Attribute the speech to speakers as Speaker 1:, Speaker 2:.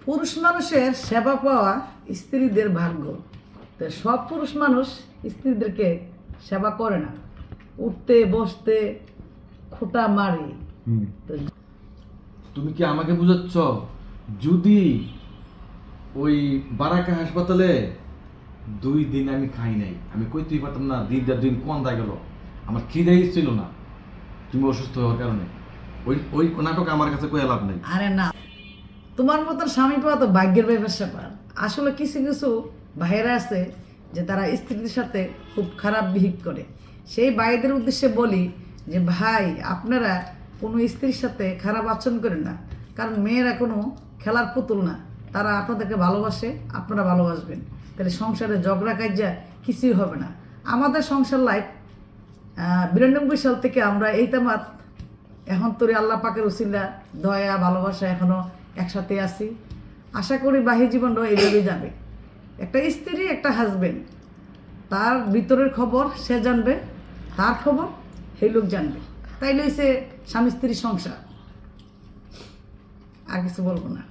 Speaker 1: পুরুষ মানুষের সেবা পাওয়া স্ত্রীদের ভাগ্য। তো সব পুরুষ মানুষ স্ত্রীদেরকে সেবা করে না, উঠতে বসতে খোঁটা মারে। তো
Speaker 2: তুমি কি আমাকে বুঝাচ্ছ? যদি ওই বারাকা হাসপাতালে 2 দিন আমি খাই নাই, আমি কইতেই পারতাম না দিন কোন দা গেল, আমার খিদেই ছিল না তুমি অসুস্থ হওয়ার কারণে। ওই ওই নাটক আমার কাছে কয়ে লাভ নাই।
Speaker 1: আরে না, তোমার মতন স্বামী পাওয়া তো ভাগ্যের ব্যাপার। আসলে কিছু কিছু ভাইয়েরা আছে যে তারা স্ত্রীদের সাথে খুব খারাপ বিহেভ করে। সেই ভাইদের উদ্দেশ্যে বলি যে ভাই, আপনারা কোনো স্ত্রীর সাথে খারাপ আচরণ করেন না, কারণ মেয়েরা কোনো খেলার পুতুল না। তারা আপনাদেরকে ভালোবাসে, আপনারা ভালোবাসবেন, তাহলে সংসারে ঝগড়া কাজ্যা কিছুই হবে না। আমাদের সংসার লাইফ 92 সাল থেকে আমরা এই তামাত এখন তোরে আল্লাহ পাকের উসিলা দয়া ভালোবাসা এখনো একসাথে আছি। আশা করি বাহি জীবনটাও এইভাবেই যাবে। একটা স্ত্রী, একটা হাজবেন্ড, তার ভিতরের খবর সে জানবে, তার খবর সেই লোক জানবে। তাই লইছে স্বামী স্ত্রী সংসার, আর কিছু বলবো না।